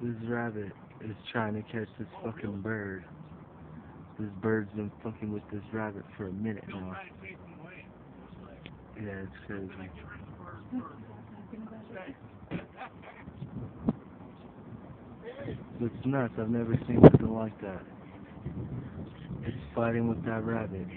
This rabbit is trying to catch this fucking bird. This bird's been fucking with this rabbit for a minute now. Yeah, it's crazy. It's nuts. I've never seen something like that. It's fighting with that rabbit.